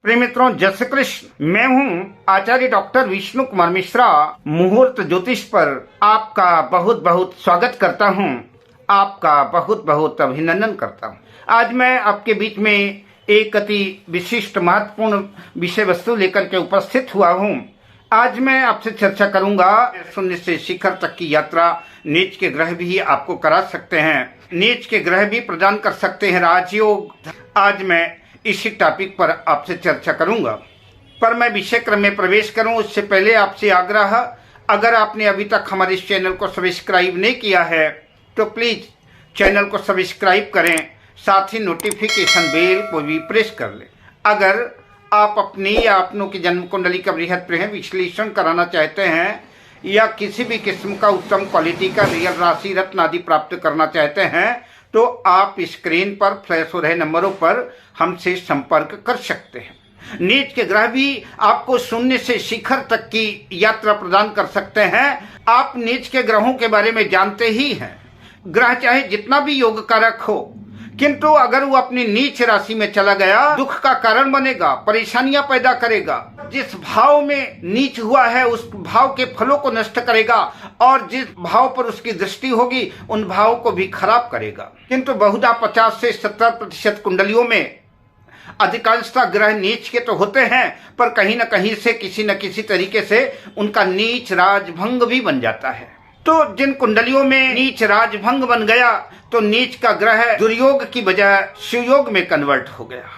प्रिय मित्रों, जय श्री कृष्ण। मैं हूं आचार्य डॉक्टर विष्णु कुमार मिश्रा। मुहूर्त ज्योतिष पर आपका बहुत बहुत स्वागत करता हूं, आपका बहुत बहुत अभिनंदन करता हूं। आज मैं आपके बीच में एक अति विशिष्ट महत्वपूर्ण विषय वस्तु लेकर के उपस्थित हुआ हूं। आज मैं आपसे चर्चा करूंगा शून्य से शिखर तक की यात्रा। नीच के ग्रह भी आपको करा सकते हैं, नीच के ग्रह भी प्रदान कर सकते हैं राजयोग। आज मैं इसी टॉपिक पर आपसे चर्चा करूंगा, पर मैं विषय क्रम में प्रवेश करूं उससे पहले आपसे आग्रह, अगर आपने अभी तक हमारे इस चैनल को सब्सक्राइब नहीं किया है तो प्लीज चैनल को सब्सक्राइब करें, साथ ही नोटिफिकेशन बेल को भी प्रेस कर लें। अगर आप अपनी या अपनों की जन्म कुंडली का बृहद प्रहर विश्लेषण कराना चाहते हैं या किसी भी किस्म का उत्तम क्वालिटी का रियल राशि रत्न आदि प्राप्त करना चाहते हैं तो आप स्क्रीन पर फ्लैश हो रहे नंबरों पर हमसे संपर्क कर सकते हैं। नीच के ग्रह भी आपको शून्य से शिखर तक की यात्रा प्रदान कर सकते हैं। आप नीच के ग्रहों के बारे में जानते ही हैं। ग्रह चाहे जितना भी योग कारक हो, किंतु अगर वो अपनी नीच राशि में चला गया दुख का कारण बनेगा, परेशानियां पैदा करेगा। जिस भाव में नीच हुआ है उस भाव के फलों को नष्ट करेगा और जिस भाव पर उसकी दृष्टि होगी उन भावों को भी खराब करेगा। किंतु बहुधा 50 से 70% कुंडलियों में अधिकांशतः ग्रह नीच के तो होते हैं, पर कहीं न कहीं से किसी न किसी तरीके से उनका नीच राजभंग भी बन जाता है। तो जिन कुंडलियों में नीच राजभंग बन गया तो नीच का ग्रह दुर्योग की बजाय शिवयोग में कन्वर्ट हो गया।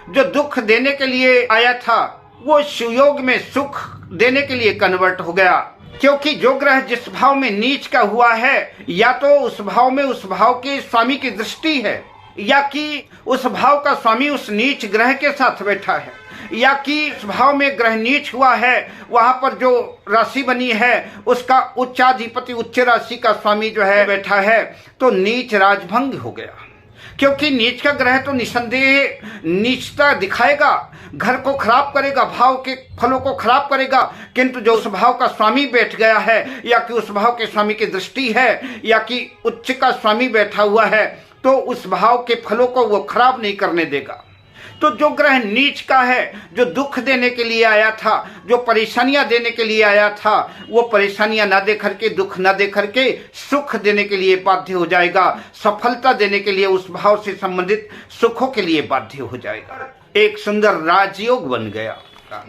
जो दुख देने के लिए आया था वो शिवयोग में सुख देने के लिए कन्वर्ट हो गया, क्योंकि जो ग्रह जिस भाव में नीच का हुआ है या तो उस भाव में उस भाव के स्वामी की दृष्टि है, या कि उस भाव का स्वामी उस नीच ग्रह के साथ बैठा है, या कि उस भाव में ग्रह नीच हुआ है वहां पर जो राशि बनी है उसका उच्चाधिपति उच्च राशि का स्वामी जो है बैठा है, तो नीच राजभंग हो गया। क्योंकि नीच का ग्रह तो निसंदेह नीचता दिखाएगा, घर को खराब करेगा, भाव के फलों को खराब करेगा, किंतु जो उस भाव का स्वामी बैठ गया है या कि उस भाव के स्वामी की दृष्टि है या कि उच्च का स्वामी बैठा हुआ है तो उस भाव के फलों को वो खराब नहीं करने देगा। तो जो ग्रह नीच का है, जो दुख देने के लिए आया था, जो परेशानियां देने के लिए आया था, वो परेशानियां ना दे करके, दुख ना दे करके सुख देने के लिए बाध्य हो जाएगा, सफलता देने के लिए उस भाव से संबंधित सुखों के लिए बाध्य हो जाएगा। एक सुंदर राजयोग बन गया।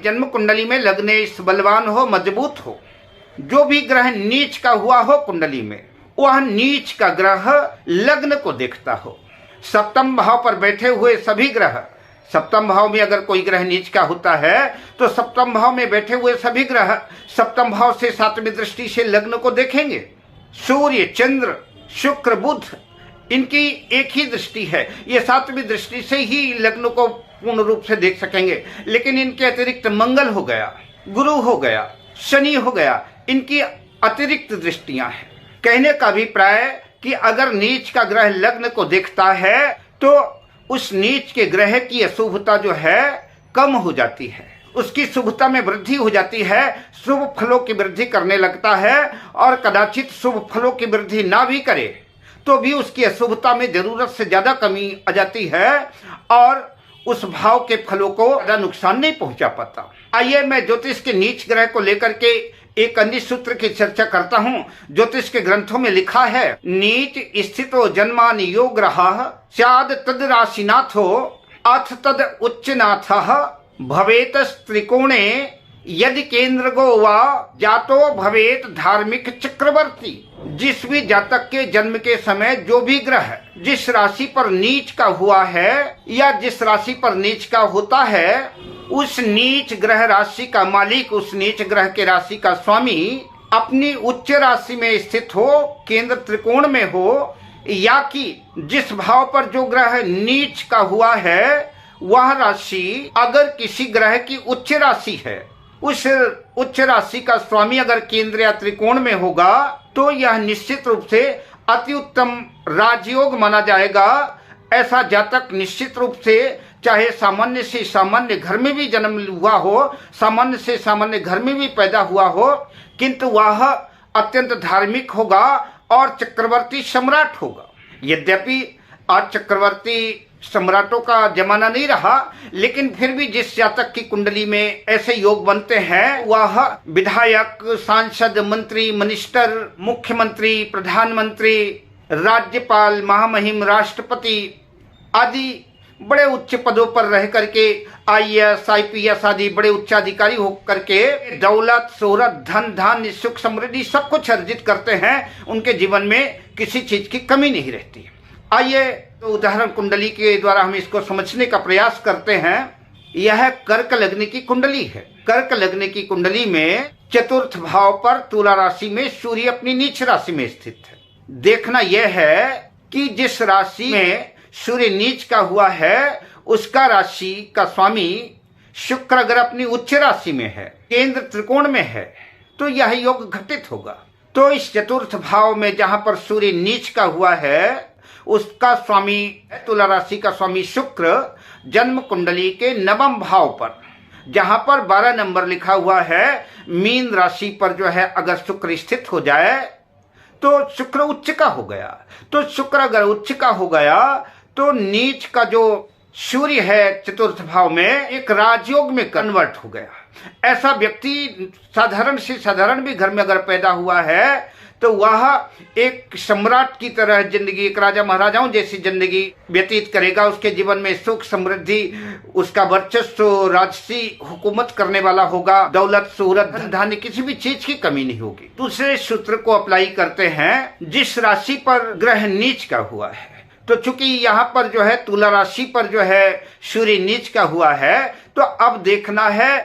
जन्म कुंडली में लग्नेश बलवान हो, मजबूत हो, जो भी ग्रह नीच का हुआ हो कुंडली में, वह नीच का ग्रह लग्न को देखता हो। सप्तम भाव पर बैठे हुए सभी ग्रह, सप्तम भाव में अगर कोई ग्रह नीच का होता है तो सप्तम भाव में बैठे हुए सभी ग्रह सप्तम भाव से सातवीं दृष्टि से लग्न को देखेंगे। सूर्य, चंद्र, शुक्र, बुध, इनकी एक ही दृष्टि है, ये सातवीं दृष्टि से ही लग्न को पूर्ण रूप से देख सकेंगे। लेकिन इनके अतिरिक्त मंगल हो गया, गुरु हो गया, शनि हो गया, इनकी अतिरिक्त दृष्टियां हैं। कहने का अभिप्राय कि अगर नीच का ग्रह लग्न को देखता है तो उस नीच के ग्रह की अशुभता जो है कम हो जाती है, उसकी शुभता में वृद्धि हो जाती है, शुभ फलों की वृद्धि करने लगता है। और कदाचित शुभ फलों की वृद्धि ना भी करे तो भी उसकी अशुभता में जरूरत से ज्यादा कमी आ जाती है और उस भाव के फलों को ज्यादा नुकसान नहीं पहुंचा पाता। आइए मैं ज्योतिष के नीच ग्रह को लेकर के एक अन्य सूत्र की चर्चा करता हूं। ज्योतिष के ग्रंथों में लिखा है, नीच स्थितो जन्मान यो ग्रहः स्याद तद राशिनाथो अथ तद उच्चनाथः भवेत त्रिकोणे यदि केंद्र गो वा जातो भवेत धार्मिक चक्रवर्ती। जिस भी जातक के जन्म के समय जो भी ग्रह जिस राशि पर नीच का हुआ है या जिस राशि पर नीच का होता है, उस नीच ग्रह राशि का मालिक, उस नीच ग्रह के राशि का स्वामी अपनी उच्च राशि में स्थित हो, केंद्र त्रिकोण में हो, या कि जिस भाव पर जो ग्रह नीच का हुआ है वह राशि अगर किसी ग्रह की उच्च राशि है, उस उच्च राशि का स्वामी अगर केंद्र या त्रिकोण में होगा तो यह निश्चित रूप से अति उत्तम राजयोग माना जाएगा। ऐसा जातक निश्चित रूप से चाहे सामान्य से सामान्य घर में भी जन्म हुआ हो, सामान्य से सामान्य घर में भी पैदा हुआ हो, किंतु वह अत्यंत धार्मिक होगा और चक्रवर्ती सम्राट होगा। यद्यपि आज चक्रवर्ती सम्राटों का जमाना नहीं रहा, लेकिन फिर भी जिस जातक की कुंडली में ऐसे योग बनते हैं वह विधायक, सांसद, मंत्री, मिनिस्टर, मुख्यमंत्री, प्रधानमंत्री, राज्यपाल, महामहिम, राष्ट्रपति आदि बड़े उच्च पदों पर रह करके IAS, IPS आदि बड़े उच्चाधिकारी होकर के दौलत, शोहरत, धन धान्य, सुख समृद्धि सब कुछ अर्जित करते हैं। उनके जीवन में किसी चीज की कमी नहीं रहती। आइए तो उदाहरण कुंडली के द्वारा हम इसको समझने का प्रयास करते हैं। यह कर्क लग्न की कुंडली है। कर्क लग्न की कुंडली में चतुर्थ भाव पर तुला राशि में सूर्य अपनी नीच राशि में स्थित है। देखना यह है कि जिस राशि में सूर्य नीच का हुआ है उसका राशि का स्वामी शुक्र अगर अपनी उच्च राशि में है, केंद्र त्रिकोण में है, तो यह योग घटित होगा। तो इस चतुर्थ भाव में जहां पर सूर्य नीच का हुआ है उसका स्वामी, तुला राशि का स्वामी शुक्र जन्म कुंडली के नवम भाव पर, जहां पर 12 नंबर लिखा हुआ है, मीन राशि पर जो है अगर शुक्र स्थित हो जाए तो शुक्र उच्च का हो गया। तो शुक्र अगर उच्च का हो गया तो नीच का जो सूर्य है चतुर्थ भाव में एक राजयोग में कन्वर्ट हो गया। ऐसा व्यक्ति साधारण से साधारण भी घर में अगर पैदा हुआ है तो वह एक सम्राट की तरह जिंदगी, एक राजा महाराजाओं जैसी जिंदगी व्यतीत करेगा। उसके जीवन में सुख समृद्धि, उसका वर्चस्व, राजसी हुकूमत करने वाला होगा, दौलत, शोहरत, धन धान्य, किसी भी चीज की कमी नहीं होगी। दूसरे सूत्र को अप्लाई करते हैं, जिस राशि पर ग्रह नीच का हुआ है, तो चूंकि यहाँ पर जो है तुला राशि पर जो है सूर्य नीच का हुआ है, तो अब देखना है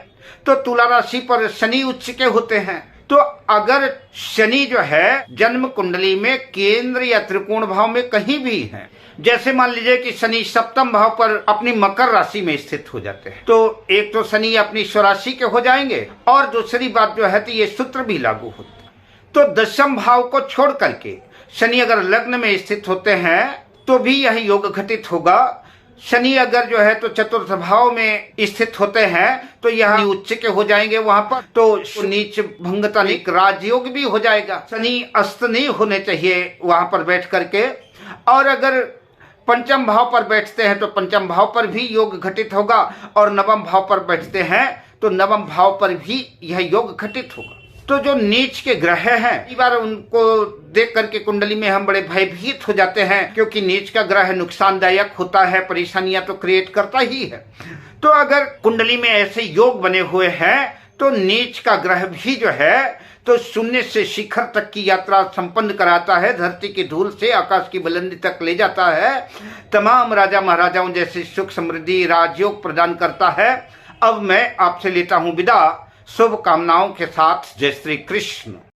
तो तुला राशि पर शनि उच्च के होते हैं। तो अगर शनि जो है जन्म कुंडली में केंद्र या त्रिकोण भाव में कहीं भी है, जैसे मान लीजिए कि शनि सप्तम भाव पर अपनी मकर राशि में स्थित हो जाते हैं, तो एक तो शनि अपनी स्वराशि के हो जाएंगे और दूसरी बात जो है तो ये सूत्र भी लागू होता है। तो दशम भाव को छोड़ करके शनि अगर लग्न में स्थित होते हैं तो भी यह योग घटित होगा। शनि अगर जो है तो चतुर्थ भाव में स्थित होते हैं तो यह उच्च के हो जाएंगे वहां पर, तो नीच भंगता नहीं, राजयोग भी हो जाएगा। शनि अस्त नहीं होने चाहिए वहां पर बैठ करके। और अगर पंचम भाव पर बैठते हैं तो पंचम भाव पर भी योग घटित होगा, और नवम भाव पर बैठते हैं तो नवम भाव पर भी यह योग घटित होगा। तो जो नीच के ग्रह हैं, कई बार उनको देख करके कुंडली में हम बड़े भयभीत हो जाते हैं, क्योंकि नीच का ग्रह नुकसानदायक होता है, परेशानियां तो क्रिएट करता ही है। तो अगर कुंडली में ऐसे योग बने हुए हैं तो नीच का ग्रह भी जो है तो शून्य से शिखर तक की यात्रा संपन्न कराता है, धरती की धूल से आकाश की बुलंदी तक ले जाता है, तमाम राजा महाराजाओं जैसे सुख समृद्धि, राजयोग प्रदान करता है। अब मैं आपसे लेता हूं विदा, शुभकामनाओं के साथ। जय श्री कृष्ण।